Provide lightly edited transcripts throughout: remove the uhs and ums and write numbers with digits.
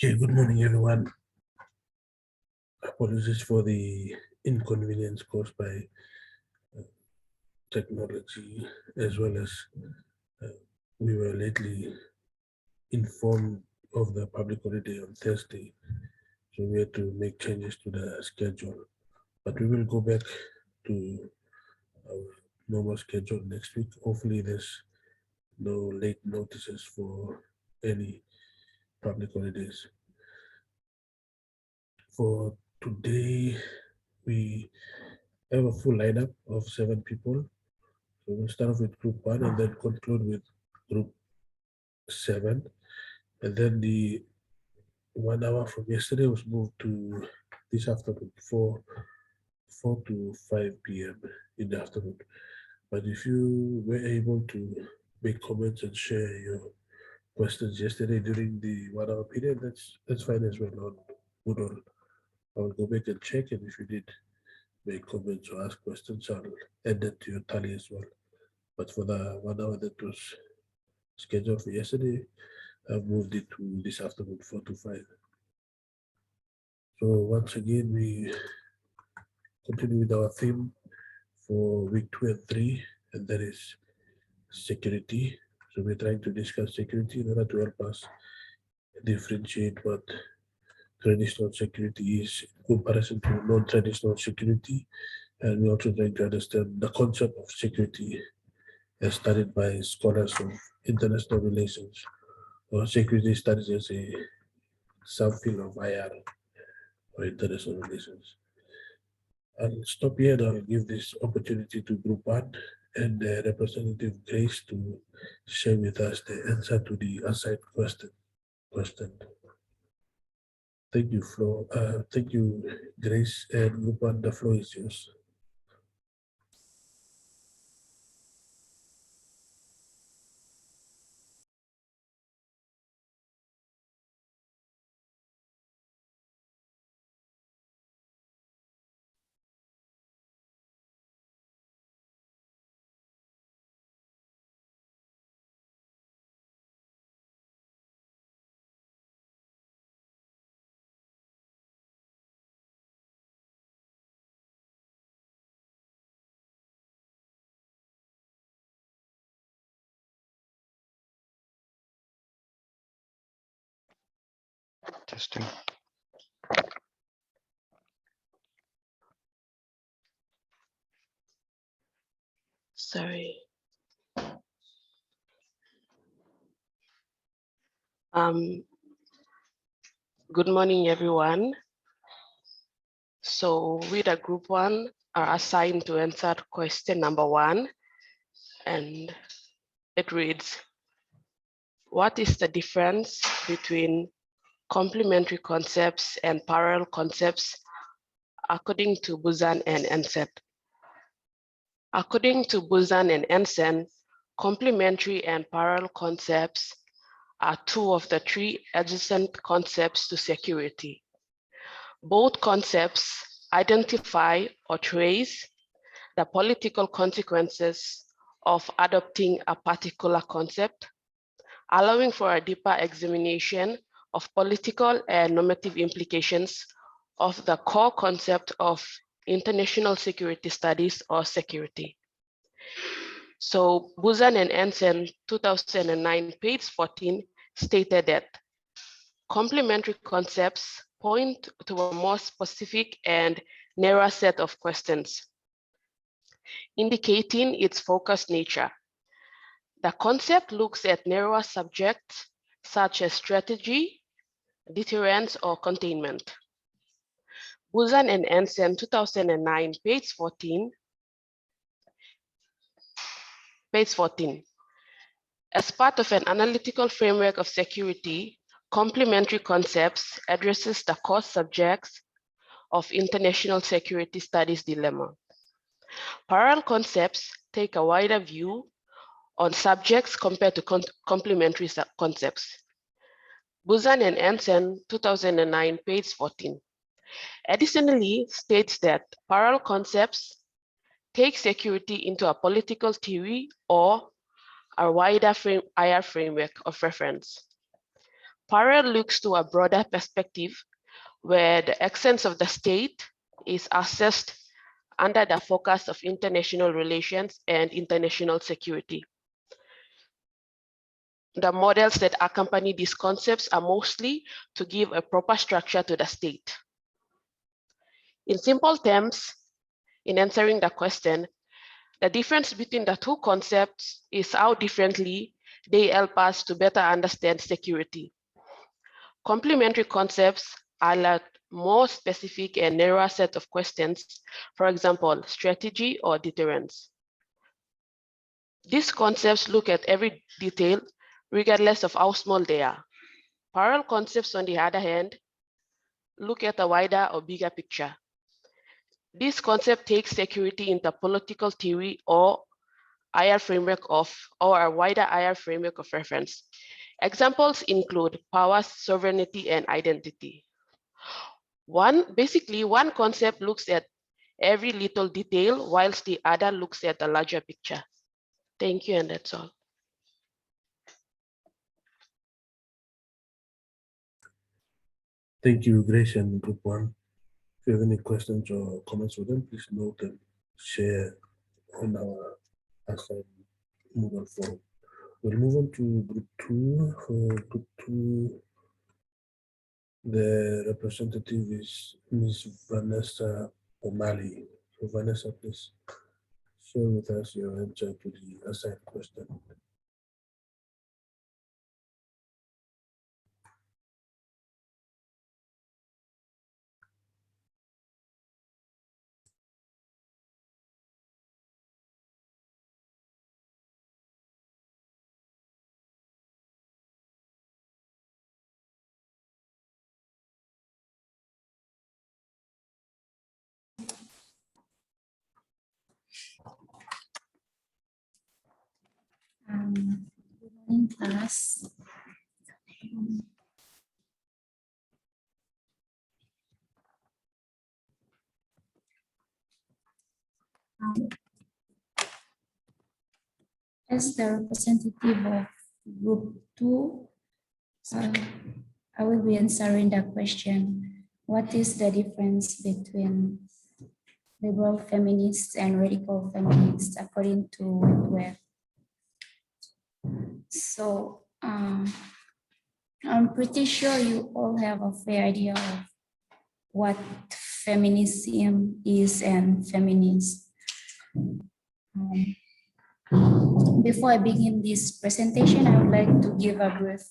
Okay, good morning, everyone. Apologies for the inconvenience caused by technology, as well as we were lately informed of the public holiday on Thursday, so we had to make changes to the schedule. But we will go back to our normal schedule next week. Hopefully, there's no late notices for any public holidays. For today, we have a full lineup of 7 people. So we'll start off with group 1 and then conclude with group 7. And then the 1 hour from yesterday was moved to this afternoon, 4 to 5 p.m. in the afternoon. But if you were able to make comments and share your questions yesterday during the 1 hour period, that's fine as well. On Moodle, I'll go back and check, and if you did make comments or ask questions, I'll add that to your tally as well. But for the 1 hour that was scheduled for yesterday, I've moved it to this afternoon, 4 to 5. So once again, we continue with our theme for week 2 and 3, and that is security. So we're trying to discuss security in order to help us differentiate what traditional security is in comparison to non-traditional security. And we're also trying to understand the concept of security as studied by scholars of international relations or security studies as a subfield of IR or international relations. I'll stop here and I'll give this opportunity to Group 1 and Representative Grace to share with us the answer to the assigned question. Thank you, Flo. Thank you, Grace, and Group 1, the floor is yours. Testing. Sorry. Good morning, everyone. So we, the Group 1, are assigned to answer question number 1, and it reads, what is the difference between complementary concepts and parallel concepts according to Buzan and Enset? According to Buzan and Enset, complementary and parallel concepts are 2 of the 3 adjacent concepts to security. Both concepts identify or trace the political consequences of adopting a particular concept, allowing for a deeper examination of political and normative implications of the core concept of international security studies or security. So Buzan and Enset 2009, page 14, stated that complementary concepts point to a more specific and narrow set of questions, indicating its focused nature. The concept looks at narrower subjects such as strategy, deterrence, or containment. Buzan and Enset 2009, page 14. As part of an analytical framework of security, complementary concepts addresses the core subjects of international security studies dilemma. Parallel concepts take a wider view on subjects compared to complementary concepts. Buzan and Enset 2009, page 14. Additionally, states that parallel concepts take security into a political theory or a wider IR framework of reference. Parallel looks to a broader perspective where the essence of the state is assessed under the focus of international relations and international security. The models that accompany these concepts are mostly to give a proper structure to the state. In simple terms, in answering the question, the difference between the two concepts is how differently they help us to better understand security. Complementary concepts highlight more specific and narrower set of questions, for example, strategy or deterrence. These concepts look at every detail, regardless of how small they are. Parallel concepts, on the other hand, look at a wider or bigger picture. This concept takes security into political theory or a wider IR framework of reference. Examples include power, sovereignty, and identity. Basically, one concept looks at every little detail, whilst the other looks at the larger picture. Thank you, and that's all. Thank you, Grace and Group 1. If you have any questions or comments for them, please note and share on our assigned Moodle forum. We'll move on to Group 2. For Group 2, the representative is Ms. Vanessa O'Malley. So Vanessa, please share with us your answer to the assigned question. Good morning, class. As the representative of Group 2, I will be answering the question, what is the difference between liberal feminists and radical feminists according to Whitworth? So I'm pretty sure you all have a fair idea of what feminism is and feminists. Before I begin this presentation, I would like to give a brief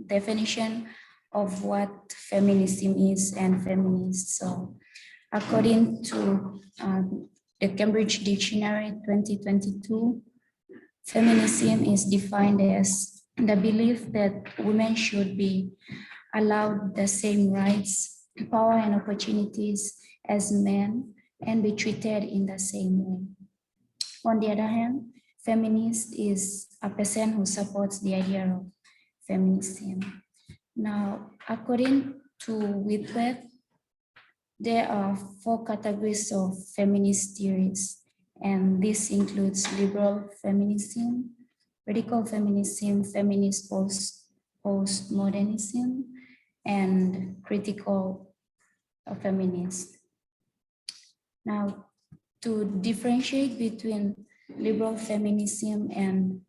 definition of what feminism is and feminists. So according to the Cambridge Dictionary 2022, feminism is defined as the belief that women should be allowed the same rights, power, and opportunities as men and be treated in the same way. On the other hand, feminist is a person who supports the idea of feminism. Now, according to Whitworth, there are 4 categories of feminist theories, and this includes liberal feminism, radical feminism, feminist postmodernism, and critical feminist. Now, to differentiate between liberal feminism and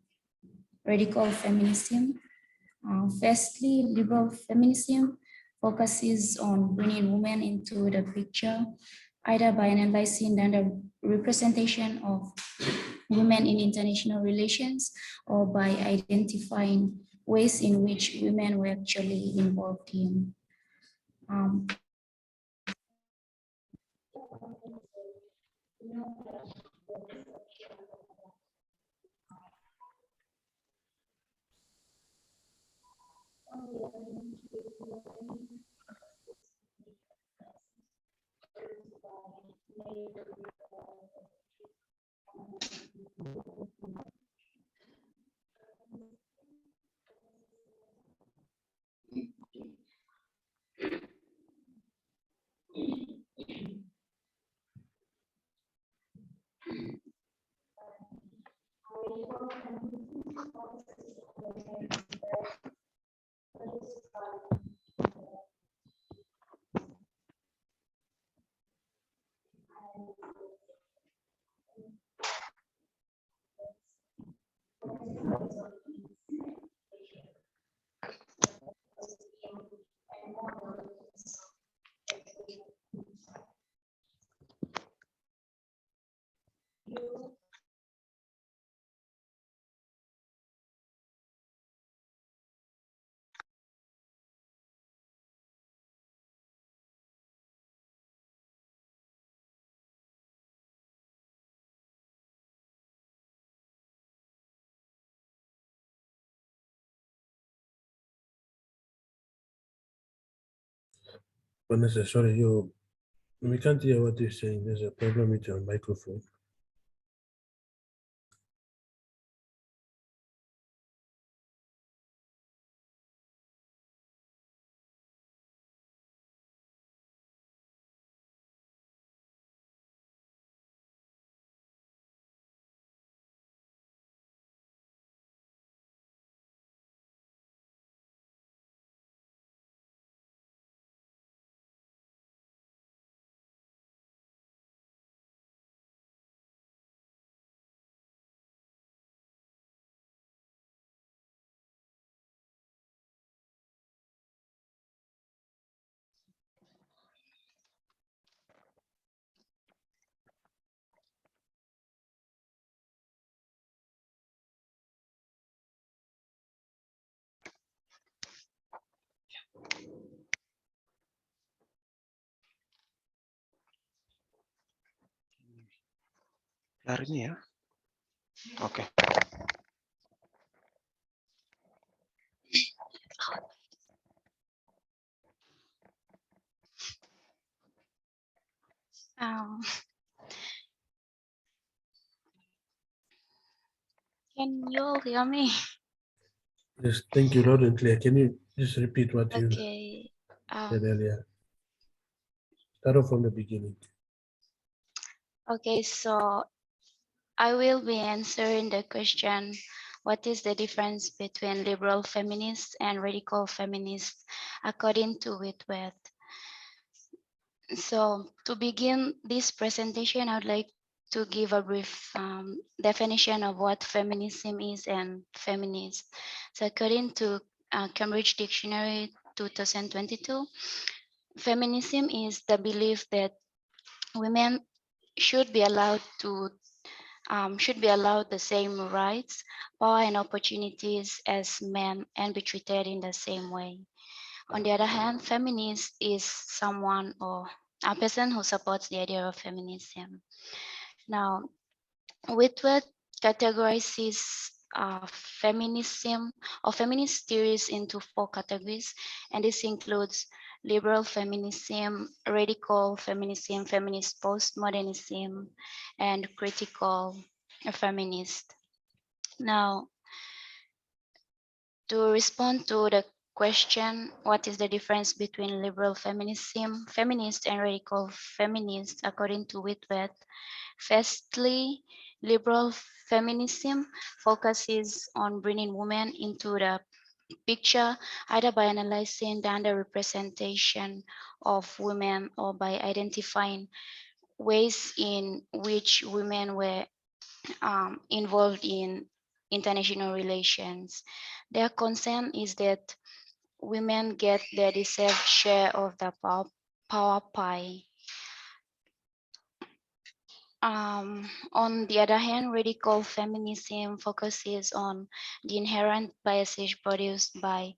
radical feminism, firstly, liberal feminism focuses on bringing women into the picture, either by analyzing the representation of women in international relations or by identifying ways in which women were actually involved in. Vanessa, sorry, we can't hear what you're saying. There's a problem with your microphone. Kelar ini ya. Oke. Can you all hear me? Yes, thank you, loud and clear. Can you just repeat what you Okay. said earlier? Start off from the beginning. Okay, so I will be answering the question, what is the difference between liberal feminists and radical feminists according to Whitworth? So to begin this presentation, I would like to give a brief definition of what feminism is and feminist. So according to Cambridge Dictionary 2022, feminism is the belief that women should be allowed the same rights, power, and opportunities as men and be treated in the same way. On the other hand, feminist is someone or a person who supports the idea of feminism. Now, Whitworth categorizes feminism or feminist theories into 4 categories, and this includes liberal feminism, radical feminism, feminist postmodernism, and critical feminist. Now, to respond to the question, what is the difference between liberal feminism, feminist, and radical feminist, according to Whitworth? Firstly, liberal feminism focuses on bringing women into the picture, either by analyzing the underrepresentation of women or by identifying ways in which women were involved in international relations. Their concern is that women get their deserved share of the power pie. On the other hand, radical feminism focuses on the inherent biases produced by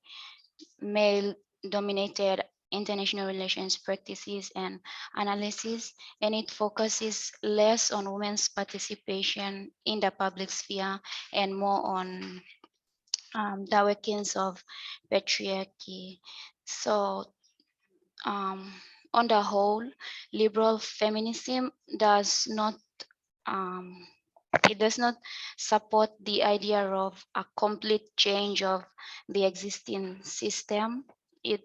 male-dominated international relations practices and analysis, and it focuses less on women's participation in the public sphere and more on the workings of patriarchy. So on the whole, liberal feminism does not support the idea of a complete change of the existing system. It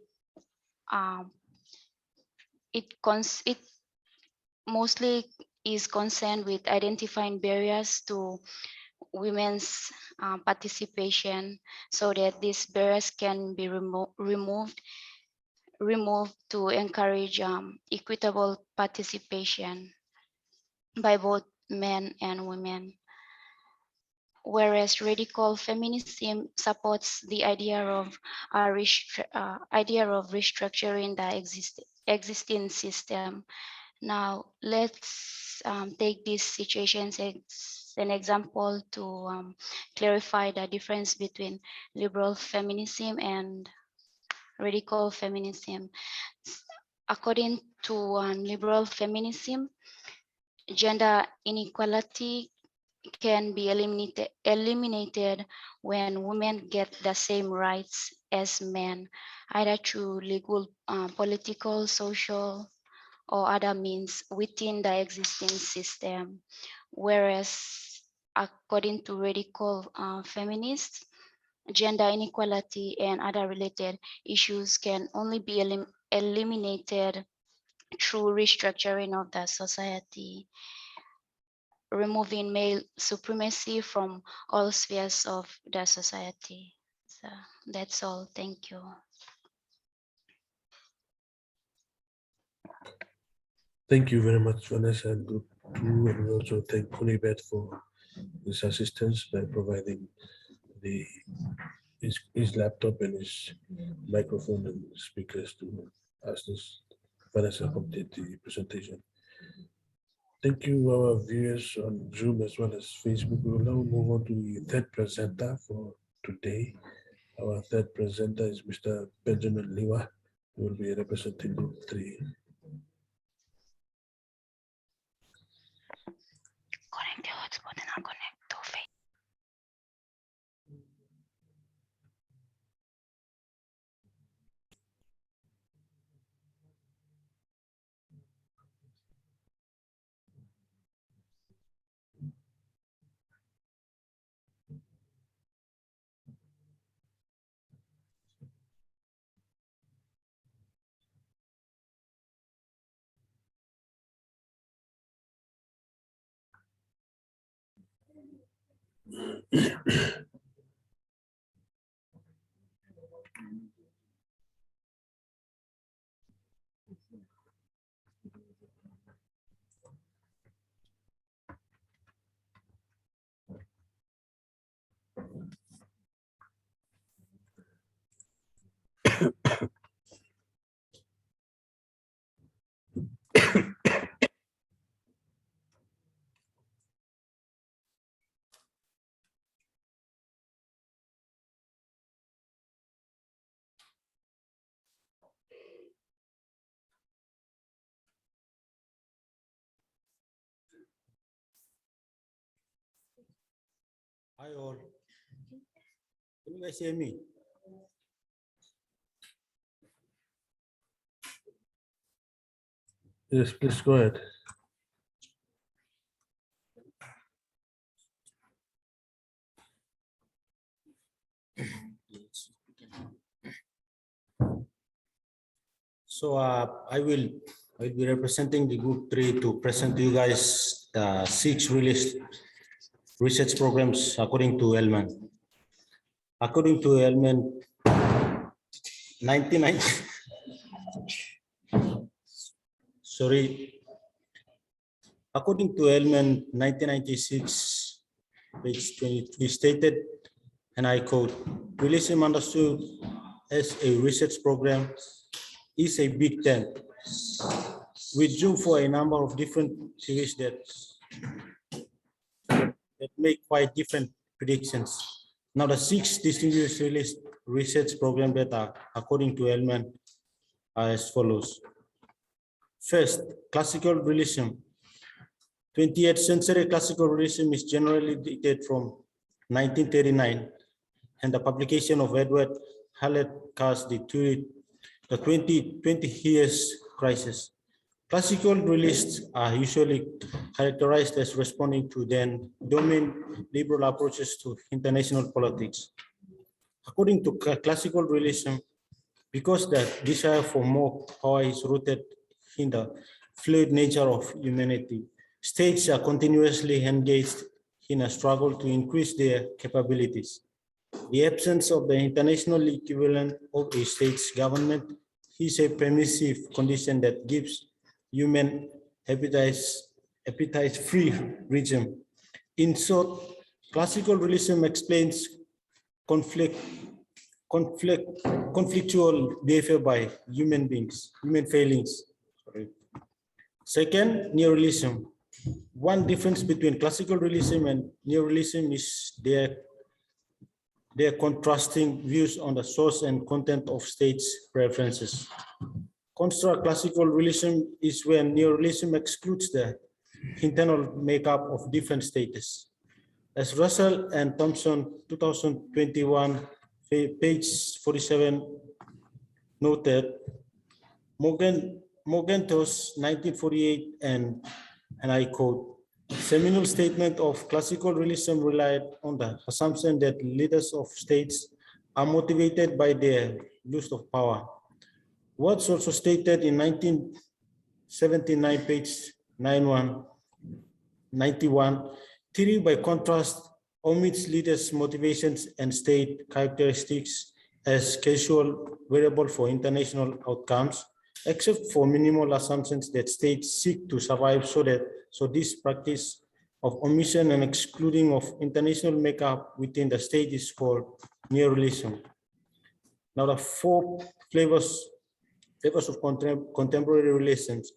mostly is concerned with identifying barriers to women's participation so that these barriers can be removed to encourage equitable participation by both men and women. Whereas radical feminism supports the idea of restructuring the existing system. Now, let's take these situations as an example to clarify the difference between liberal feminism and radical feminism. According to liberal feminism, gender inequality can be eliminated when women get the same rights as men, either through legal, political, social, or other means within the existing system. Whereas, according to radical feminists, gender inequality and other related issues can only be eliminated through restructuring of the society, removing male supremacy from all spheres of the society. So that's all. Thank you. Thank you very much, Vanessa and Group 2, and we also thank Kunibet for his assistance by providing his laptop and his microphone and speakers to ask this Vanessa complete the presentation. Thank you, our viewers on Zoom as well as Facebook. We will now move on to the third presenter for today. Our third presenter is Mr. Benjamin Liwa, who will be representing Group 3. Connect the hotspot and I'll connect to Facebook. Hi all. Can you guys hear me? Yes, please go ahead. So I will be representing the Group 3 to present to you guys the 6 released research programs according to Elman. According to Elman, 1990. Sorry. According to Elman, 1996, page 23 stated, and I quote, "Realism understood as a research program is a big tent with room for a number of different theories that make quite different predictions. Now the 6 distinguished released research program data, according to Elman, are as follows. First, classical realism. 20th century classical realism is generally dated from 1939, and the publication of Edward Hallett cast the 20 years crisis. Classical realists are usually characterized as responding to then dominant liberal approaches to international politics. According to classical realism, because the desire for more power is rooted in the fluid nature of humanity, states are continuously engaged in a struggle to increase their capabilities. The absence of the international equivalent of a state's government is a permissive condition that gives human appetite-free regime. In short, classical realism explains conflictual behavior by human beings, human failings. Sorry. Second, neorealism. One difference between classical realism and neorealism is their contrasting views on the source and content of states' preferences. Construct classical realism is when neorealism excludes the internal makeup of different states. As Russell and Thompson 2021, page 47 noted, Morgenthau 1948 and I quote, seminal statement of classical realism relied on the assumption that leaders of states are motivated by their lust of power. Watts also stated in 1979, page 91, theory by contrast omits leaders' motivations and state characteristics as causal variable for international outcomes, except for minimal assumptions that states seek to survive so this practice of omission and excluding of international makeup within the state is called neorealism. Now the four flavors of contemporary relations.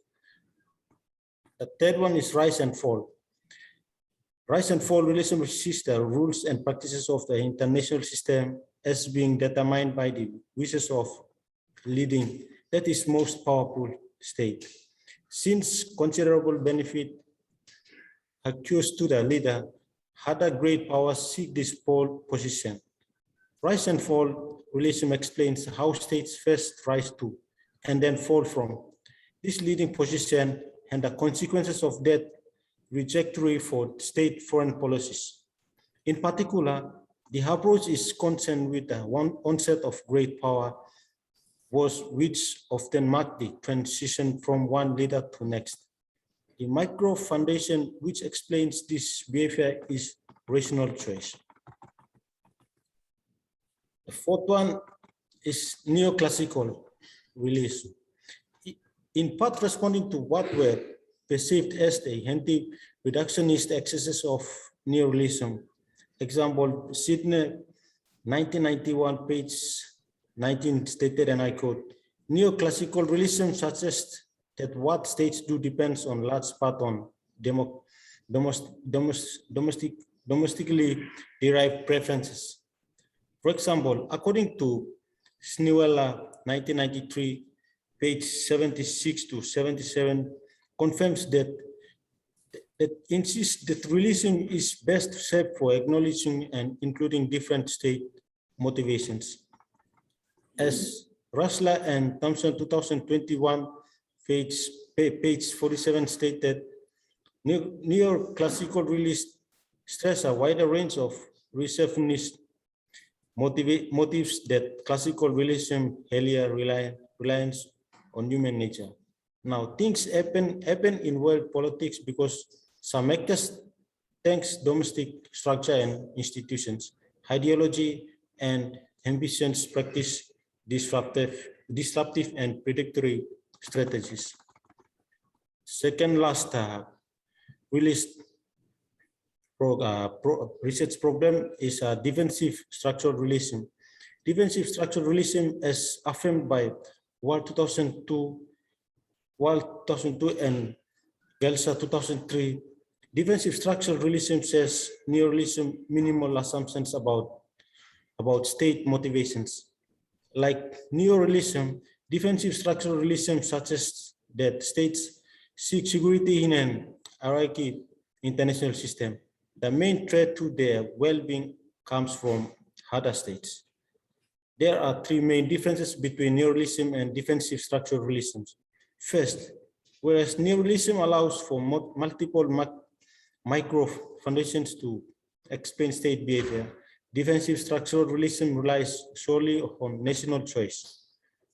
The third one is rise and fall. Rise and fall realism sees the rules and practices of the international system as being determined by the wishes of leading, that is most powerful state. Since considerable benefit accrues to the leader, other great powers seek this pole position. Rise and fall realism explains how states first rise to and then fall from this leading position and the consequences of that trajectory for state foreign policies. In particular, the approach is concerned with the onset of great power, which often mark the transition from one leader to next. The micro foundation which explains this behavior is rational choice. The fourth one is neoclassical realism. In part responding to what were perceived as the anti-reductionist excesses of neorealism. Example, Sidney, 1991, page 19 stated, and I quote, neoclassical realism suggests that what states do depends on large part on domestically derived preferences. For example, according to Sniwella, 1993, page 76 to 77, confirms that insists that realism is best served for acknowledging and including different state motivations. As Russell and Thompson 2021, page 47 stated, neoclassical realists stress a wider range of receptionist motives that classical realism earlier relies on human nature. Now, things happen in world politics because some actors thanks domestic structure and institutions, ideology and ambitions practice disruptive and predatory strategies. Second last research program is a defensive structural realism. Defensive structural realism, as affirmed by Wall 2002 and Gelsa 2003, defensive structural realism says neorealism minimal assumptions about state motivations. Like neorealism, defensive structural realism suggests that states seek security in an hierarchy international system. The main threat to their well-being comes from other states. There are three main differences between neorealism and defensive structural realism. First, whereas neorealism allows for multiple micro foundations to explain state behavior, defensive structural realism relies solely on national choice.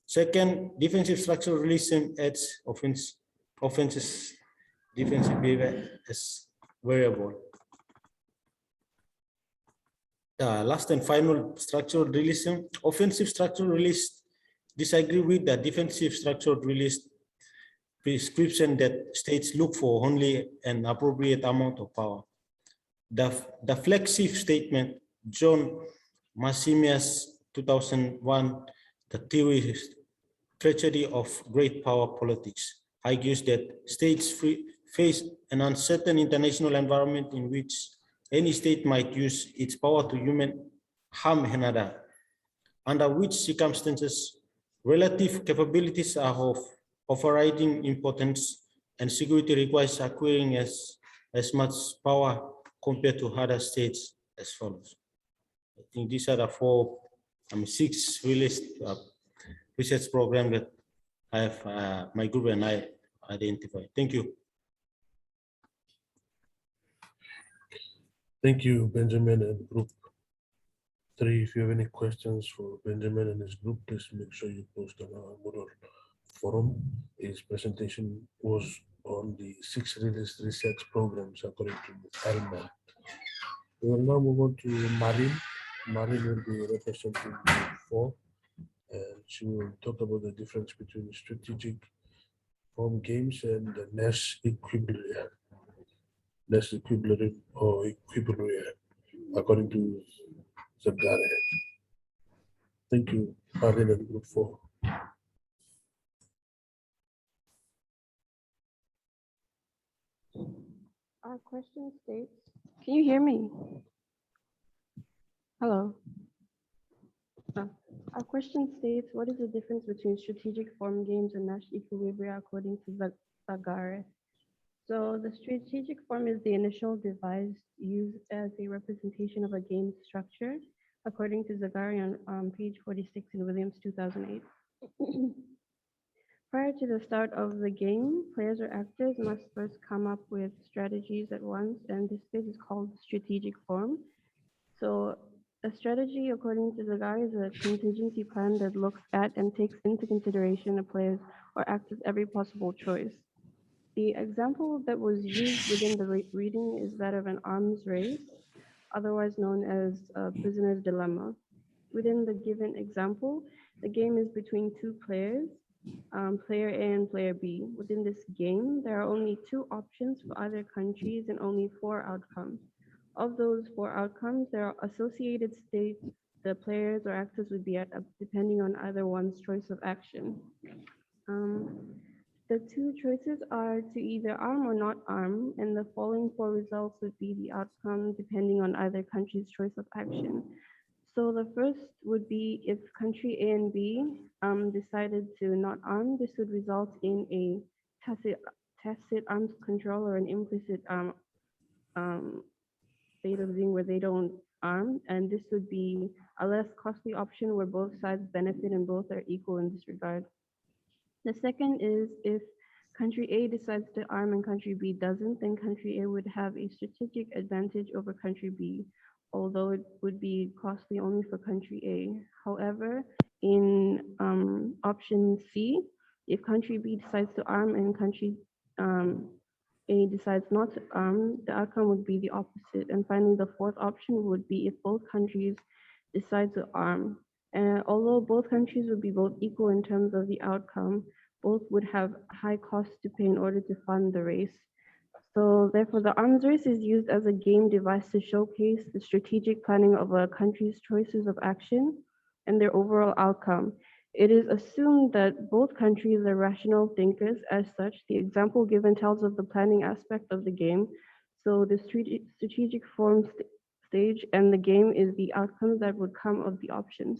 Second, defensive structural realism adds offenses defensive behavior as variable. The last and final structural realism, offensive structural realists disagree with the defensive structural realist prescription that states look for only an appropriate amount of power. The flagship statement, John Massimia's 2001, The Treachery of Great Power Politics, argues that states face an uncertain international environment in which any state might use its power to harm another, under which circumstances relative capabilities are of overriding importance and security requires acquiring as much power compared to other states as follows. I think these are the six released research program that I have my group and I identified. Thank you. Thank you, Benjamin and Group 3. If you have any questions for Benjamin and his group, please make sure you post on our Moodle forum. His presentation was on the 6 released research programs according to Elman. We will now move on to Marin. Marin will be representing Group 4, and she will talk about the difference between strategic form games and the Nash equilibrium. Nash equilibrium or equilibrium, according to Zagare. Thank you, Marin and Group 4. Our question states, can you hear me? Hello. Our question states, what is the difference between strategic form games and Nash equilibria according to Zagare? So the strategic form is the initial device used as a representation of a game structure, according to Zagare on page 46 in Williams 2008. Prior to the start of the game, players or actors must first come up with strategies at once, and this phase is called strategic form. So a strategy, according to Zagare, is a contingency plan that looks at and takes into consideration a player's or actor's every possible choice. The example that was used within the reading is that of an arms race, otherwise known as a prisoner's dilemma. Within the given example, the game is between two players, player A and player B. Within this game, there are only 2 options for either countries and only 4 outcomes. Of those 4 outcomes, there are associated states the players or actors would be at, depending on either one's choice of action. The 2 choices are to either arm or not arm, and the following 4 results would be the outcome depending on either country's choice of action. So the first would be if country A and B decided to not arm, this would result in a tacit arms control or an implicit state of being where they don't arm, and this would be a less costly option where both sides benefit and both are equal in this regard. The second is if country A decides to arm and country B doesn't, then country A would have a strategic advantage over country B, although it would be costly only for country A. However, in option C, if country B decides to arm and country A decides not to arm, the outcome would be the opposite. And finally, the fourth option would be if both countries decide to arm. And although both countries would be both equal in terms of the outcome, both would have high costs to pay in order to fund the race. So therefore, the arms race is used as a game device to showcase the strategic planning of a country's choices of action and their overall outcome. It is assumed that both countries are rational thinkers. As such, the example given tells of the planning aspect of the game. So the strategic form stage and the game is the outcomes that would come of the options.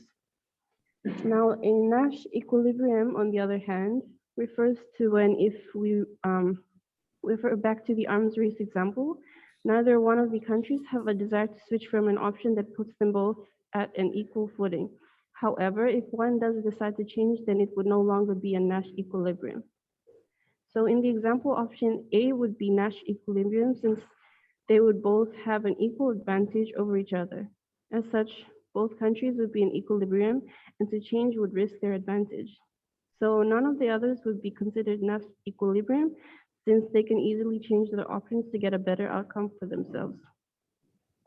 Now, in Nash equilibrium, on the other hand, refers to when if we refer back to the arms race example, neither one of the countries have a desire to switch from an option that puts them both at an equal footing. However, if one does decide to change, then it would no longer be a Nash equilibrium. So in the example, option A would be Nash equilibrium since they would both have an equal advantage over each other. As such, both countries would be in equilibrium, and to change would risk their advantage. So none of the others would be considered Nash equilibrium since they can easily change their options to get a better outcome for themselves.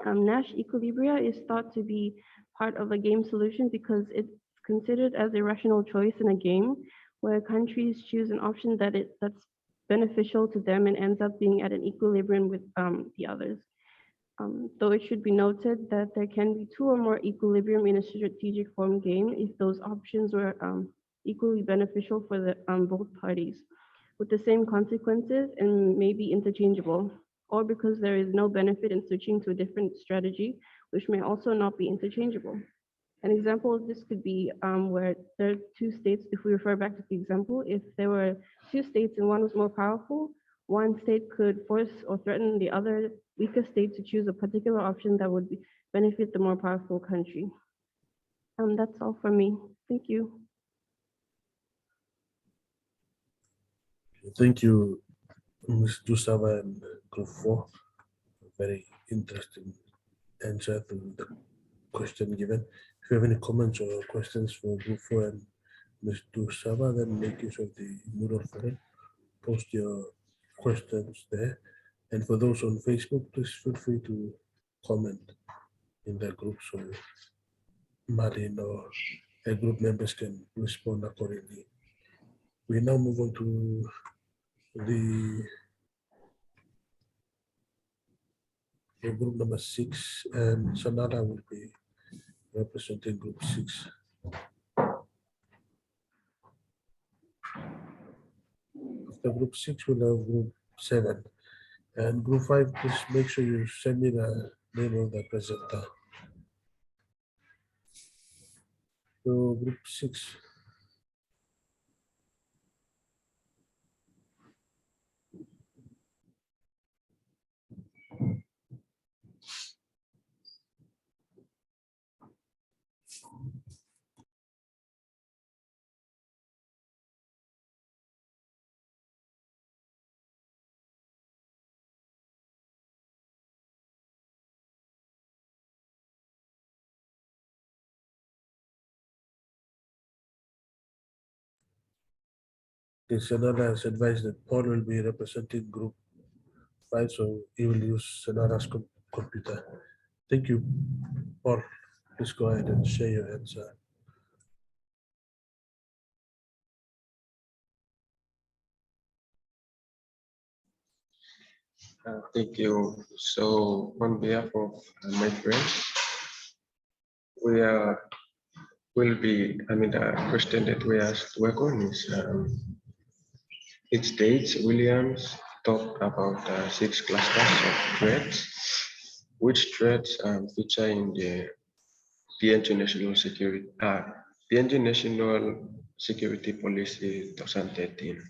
Nash equilibria is thought to be part of a game solution because it's considered as a rational choice in a game where countries choose an option that's beneficial to them and ends up being at an equilibrium with the others. Though it should be noted that there can be 2 or more equilibrium in a strategic form game if those options were equally beneficial for the both parties, with the same consequences and may be interchangeable, or because there is no benefit in switching to a different strategy, which may also not be interchangeable. An example of this could be where there are 2 states, if we refer back to the example, if there were 2 states and one was more powerful, one state could force or threaten the other weaker state to choose a particular option that would benefit the more powerful country. That's all for me. Thank you. Thank you, Ms. Dusava and Group 4. Very interesting answer to the question given. If you have any comments or questions for Group 4 and Ms. Dusava, then make use of the Moodle forum. Post your questions there. And for those on Facebook, please feel free to comment in the group so Martin or a group members can respond accordingly. We now move on to the group number 6, and Sanada will be representing group 6. After group 6, we'll have group 7. And group 5, please make sure you send me the name of the presenter. So group 6. Sanada has advised that Paul will be representing group 5, so he will use Sanada's computer. Thank you, Paul. Please go ahead and share your answer. Thank you. So on behalf of my friends, the question that we asked to work on is, it states Williams talked about 6 clusters of threats, which threats feature in the PNG National Security Policy 2013.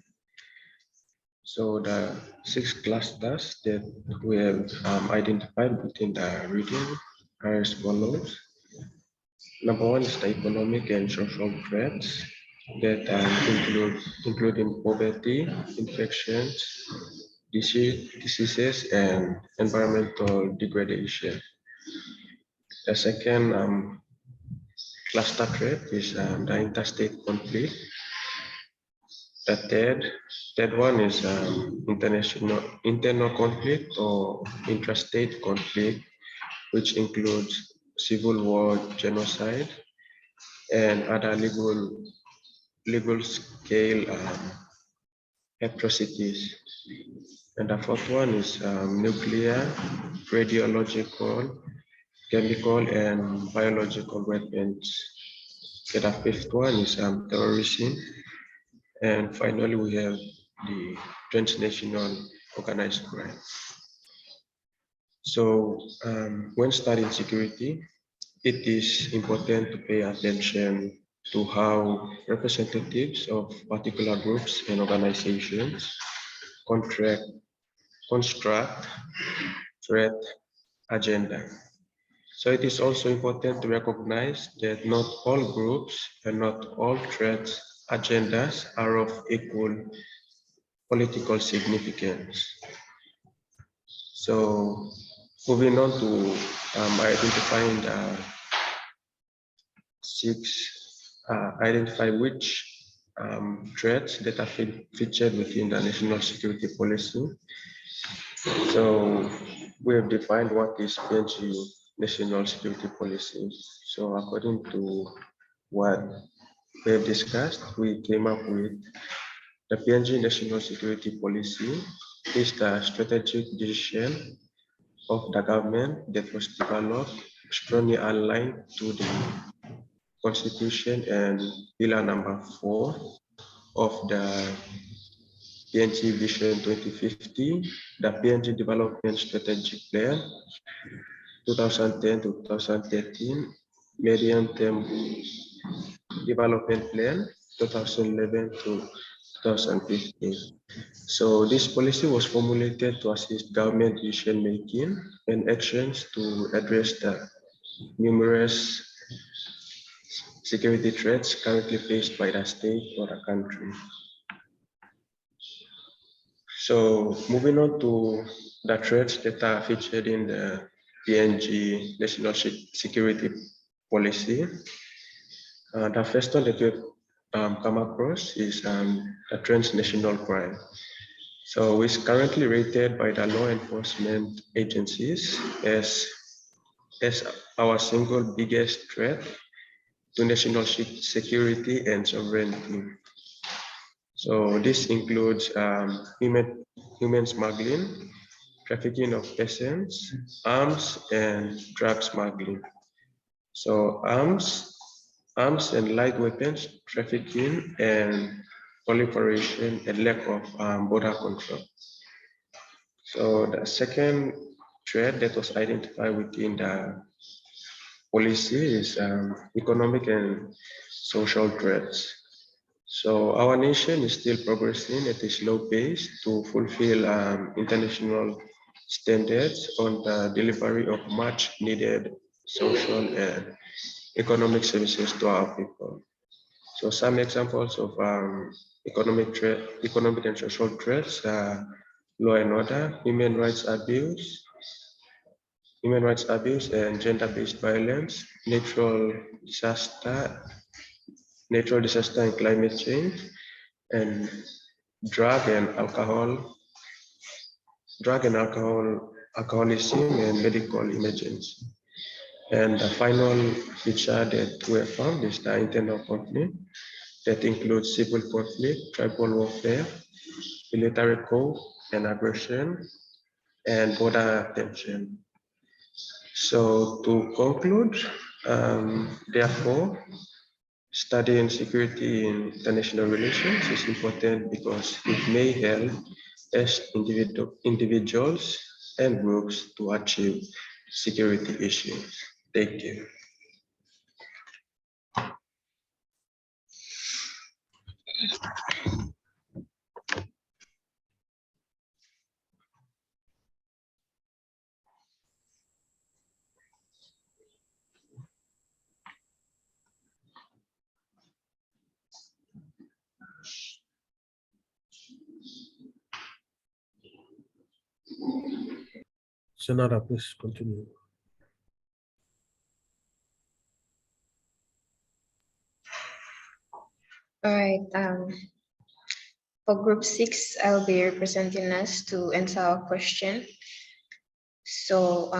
So the 6 clusters that we have identified within the region are as follows. Number 1 is the economic and social threats that including poverty, infections, diseases, and environmental degradation. The second cluster threat is the interstate conflict. The third one is internal conflict or intrastate conflict, which includes civil war, genocide, and other legal scale atrocities. And the fourth one is nuclear, radiological, chemical, and biological weapons. Okay, the fifth one is terrorism. And finally, we have the transnational organized crime. So when studying security, it is important to pay attention to how representatives of particular groups and organizations construct threat agenda. So it is also important to recognize that not all groups and not all threat agendas are of equal political significance. So moving on to identifying the 6, identify which threats that are featured within the national security policy. So we have defined what is PNG national security policy. So according to what we have discussed, we came up with the PNG national security policy is the strategic decision of the government that was developed strongly aligned to the Constitution and Pillar number 4 of the PNG Vision 2050, the PNG Development Strategic Plan 2010 to 2013, Medium Term Development Plan 2011 to 2015. So this policy was formulated to assist government decision-making and actions to address the numerous security threats currently faced by the state or the country. So moving on to the threats that are featured in the PNG National Security Policy. The first one that we've come across is the transnational crime. So it's currently rated by the law enforcement agencies as our single biggest threat to national security and sovereignty. So this includes human smuggling, trafficking of persons, arms, and drug smuggling. So arms and light weapons trafficking and proliferation and lack of border control. So the second threat that was identified within the policy is economic and social threats. So our nation is still progressing at a slow pace to fulfill international standards on the delivery of much needed social and economic services to our people. So some examples of economic and social threats are law and order, human rights abuse and gender-based violence, natural disaster and climate change, and drug and alcoholism and medical emergency. And the final feature that we have found is the internal conflict that includes civil conflict, tribal warfare, military coup and aggression, and border tension. So to conclude, therefore, studying security in international relations is important because it may help as individuals and groups to achieve security issues. Thank you. Senara, please continue. All right. For group 6, I'll be representing us to answer our question. So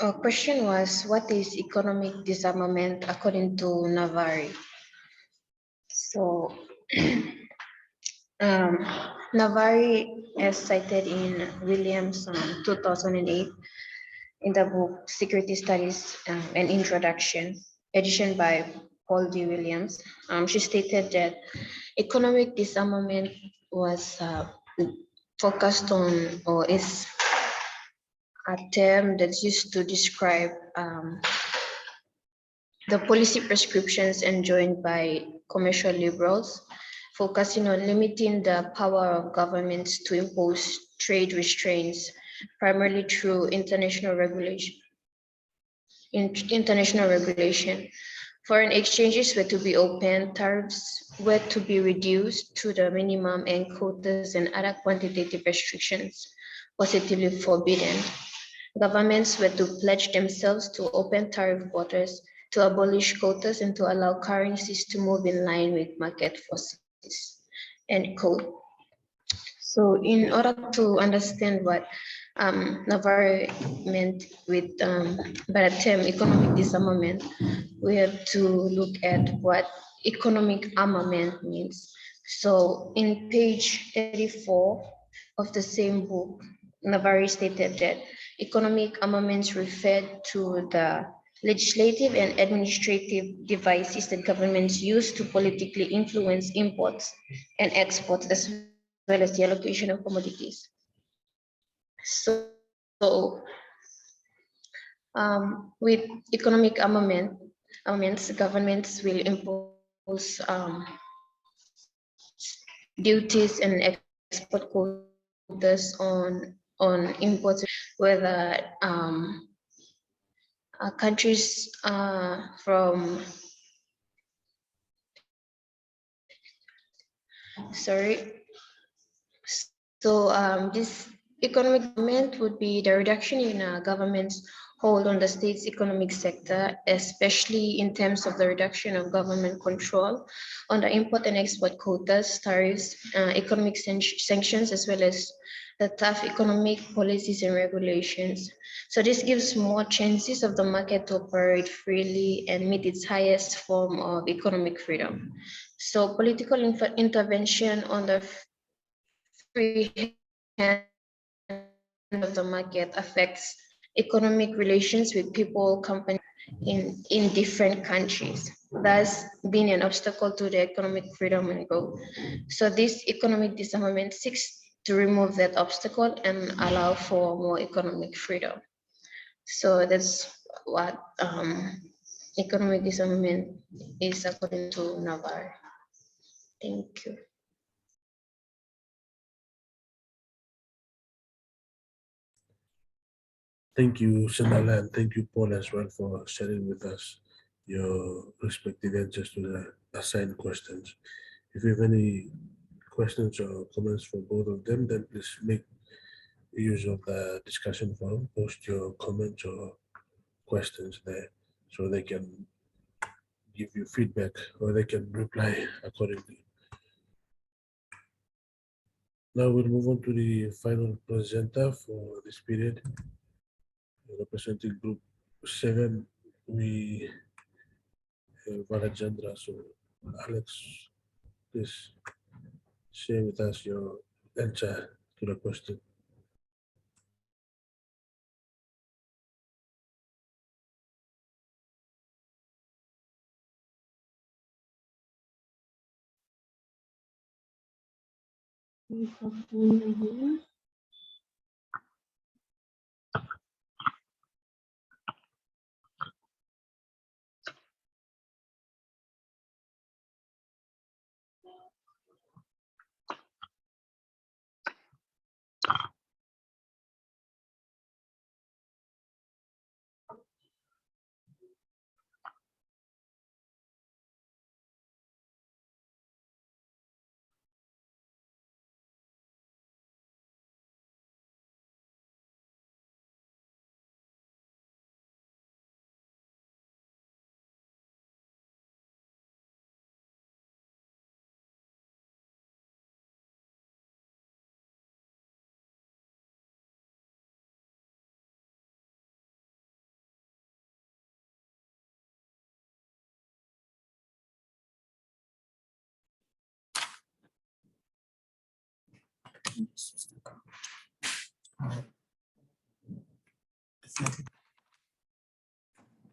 our question was, what is economic disarmament according to Navari? So Navari, as cited in Williams' 2008 in the book Security Studies, an Introduction, edition by Paul D. Williams, she stated that economic disarmament was focused on, or is a term that's used to describe the policy prescriptions enjoined by commercial liberals, focusing on limiting the power of governments to impose trade restraints, primarily through international regulation. Foreign exchanges were to be open, tariffs were to be reduced to the minimum, and quotas and other quantitative restrictions positively forbidden. Governments were to pledge themselves to open tariff quotas, to abolish quotas, and to allow currencies to move in line with market forces, end quote. So in order to understand what Navarre meant with by the term economic disarmament, we have to look at what economic armament means. So in page 34 of the same book, Navarre stated that economic armaments referred to the legislative and administrative devices that governments use to politically influence imports and exports, as well as the allocation of commodities. So with economic armaments, governments will impose duties and export quotas on imports, whether countries from, sorry. So this economic government would be the reduction in government's hold on the state's economic sector, especially in terms of the reduction of government control on the import and export quotas, tariffs, economic sanctions, as well as the tough economic policies and regulations. So this gives more chances of the market to operate freely and meet its highest form of economic freedom. So political intervention on the free hand of the market affects economic relations with people, companies in different countries, thus being an obstacle to the economic freedom and growth. So this economic disarmament seeks to remove that obstacle and allow for more economic freedom. So that's what economic disarmament is according to Navarre. Thank you. Thank you, Sanala, and thank you, Paul, as well, for sharing with us your respective answers to the assigned questions. If you have any questions or comments for both of them, then please make use of the discussion forum, post your comments or questions there so they can give you feedback or they can reply accordingly. Now we'll move on to the final presenter for this period. Representing group 7, we have Alexandra. So Alex, please share with us your answer to the question.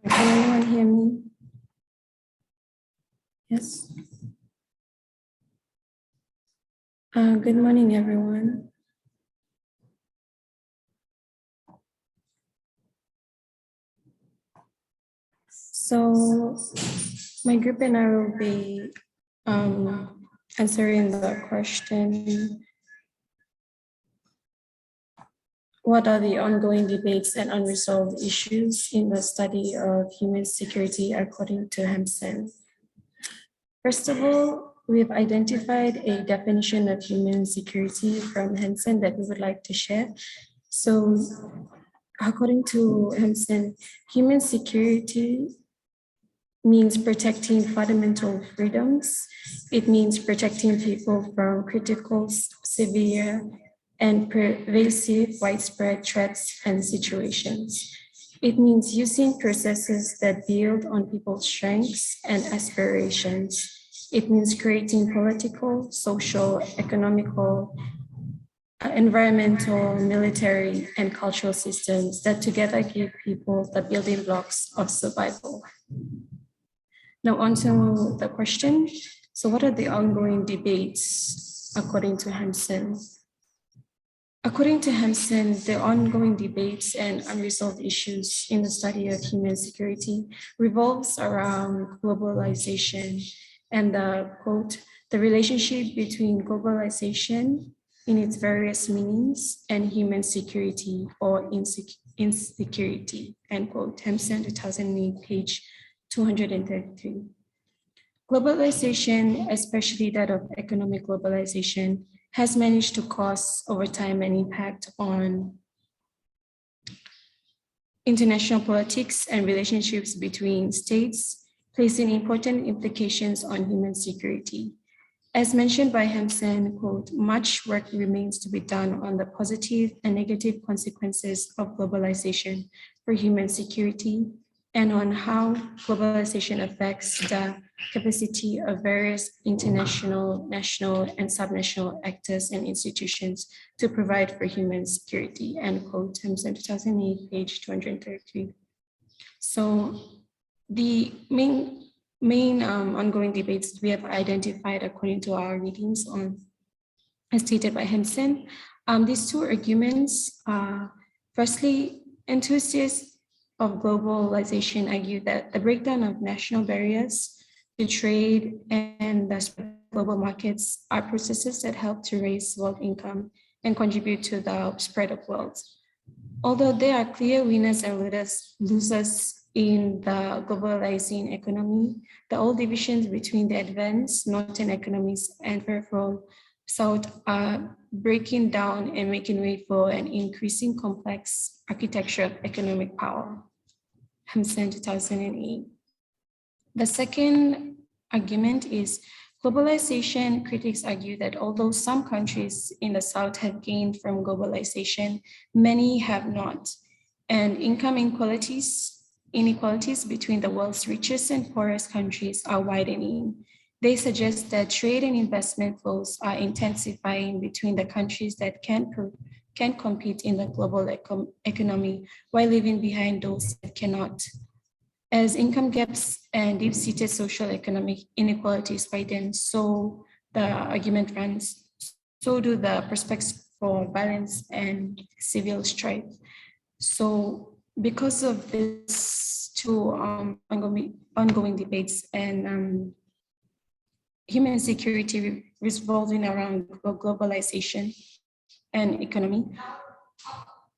Can anyone hear me? Yes. Good morning, everyone. So my group and I will be answering the question, what are the ongoing debates and unresolved issues in the study of human security according to Hampson? First of all, we've identified a definition of human security from Hampson that we would like to share. So according to Hampson, human security means protecting fundamental freedoms. It means protecting people from critical, severe, and pervasive widespread threats and situations. It means using processes that build on people's strengths and aspirations. It means creating political, social, economical, environmental, military, and cultural systems that together give people the building blocks of survival. Now on to the question. So what are the ongoing debates according to Hampson? According to Hampson, the ongoing debates and unresolved issues in the study of human security revolves around globalization and the, quote, the relationship between globalization in its various meanings and human security or insecurity, end quote, Hampson 2008, page 233. Globalization, especially that of economic globalization, has managed to cause over time an impact on international politics and relationships between states, placing important implications on human security. As mentioned by Hampson, quote, much work remains to be done on the positive and negative consequences of globalization for human security and on how globalization affects the capacity of various international, national, and subnational actors and institutions to provide for human security, end quote, Hampson 2008, page 233. So the main ongoing debates we have identified according to our readings on, as stated by Hampson, these two arguments are, firstly, enthusiasts of globalization argue that the breakdown of national barriers to trade and the spread of global markets are processes that help to raise world income and contribute to the spread of wealth. Although there are clear winners and losers in the globalizing economy, the old divisions between the advanced northern economies and peripheral south are breaking down and making way for an increasing complex architecture of economic power. Hampson 2008. The second argument is globalization. Critics argue that although some countries in the South have gained from globalization, many have not, and income inequalities between the world's richest and poorest countries are widening. They suggest that trade and investment flows are intensifying between the countries that can compete in the global economy while leaving behind those that cannot. As income gaps and deep-seated social economic inequalities widen, so the argument runs, so do the prospects for violence and civil strife. So because of these two ongoing debates and human security revolving around globalization and economy,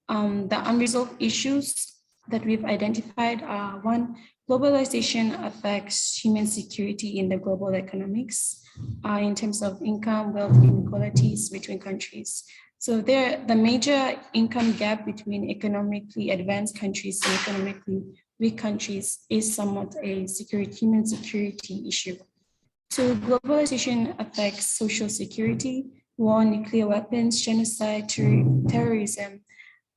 the unresolved issues that we've identified are: one, globalization affects human security in the global economics in terms of income, wealth inequalities between countries. So the major income gap between economically advanced countries and economically weak countries is somewhat a human security issue. So globalization affects social security, war, nuclear weapons, genocide, terrorism,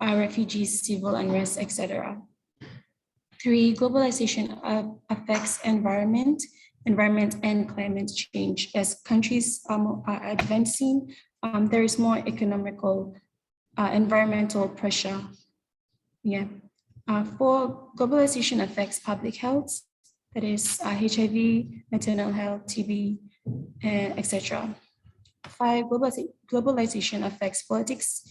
refugees, civil unrest, etc. Three, globalization affects environment and climate change. As countries are advancing, there is more economical, environmental pressure. Yeah. Four, globalization affects public health, that is HIV, maternal health, TB, etc. Five, globalization affects politics,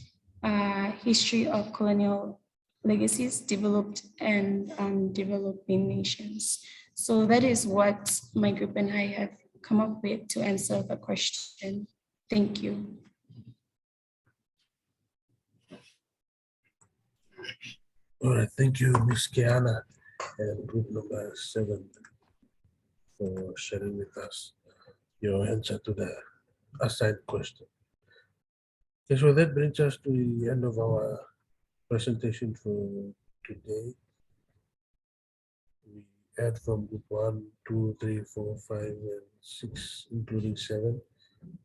history of colonial legacies, developed and developing nations. So that is what my group and I have come up with to answer the question. Thank you. All right, thank you, Ms. Kiana and group number 7 for sharing with us your answer to the assigned question. Okay, so that brings us to the end of our presentation for today. We had from group 1, 2, 3, 4, 5, and 6, including 7.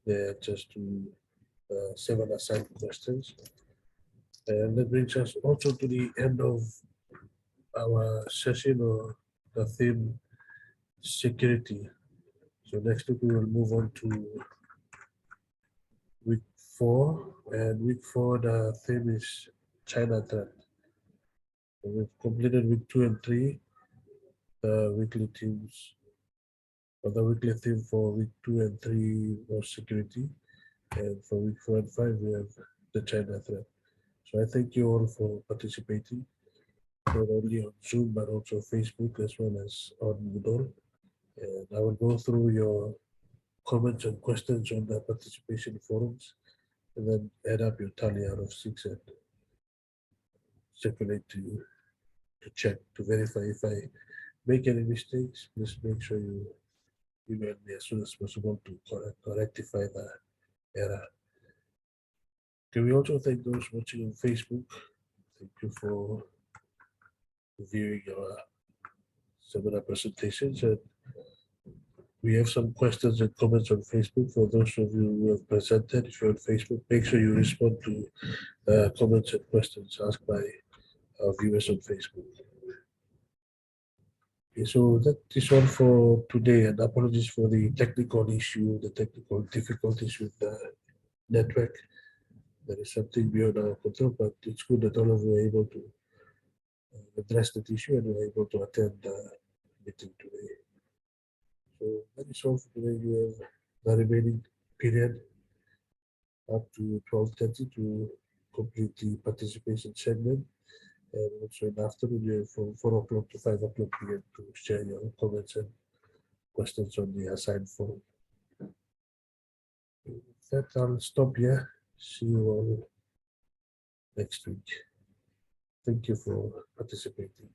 They're just to 7 assigned questions. And that brings us also to the end of our session, or the theme security. So next week we will move on to week 4, and week 4 the theme is China threat. So we've completed week 2 and 3, the weekly themes, or the weekly theme for week 2 and 3 was security, and for week 4 and 5 we have the China threat. So I thank you all for participating, not only on Zoom but also Facebook as well as on Moodle. And I will go through your comments and questions on the participation forums, and then add up your tally out of 6 and circulate to check to verify. If I make any mistakes, please make sure you email me as soon as possible to rectify the error. Can we also thank those watching on Facebook? Thank you for viewing our seminar presentations. And we have some questions and comments on Facebook. For those of you who have presented, if you're on Facebook, make sure you respond to comments and questions asked by our viewers on Facebook. Okay, so that is all for today, and apologies for the technical issue, the technical difficulties with the network. That is something beyond our control, but it's good that all of you are able to address that issue and were able to attend the meeting today. So that is all for today. You have the remaining period up to 12:30 to complete the participation segment. And also in the afternoon, you have from 4 o'clock to 5 o'clock PM to share your comments and questions on the assigned form. With that, I'll stop here. See you all next week. Thank you for participating.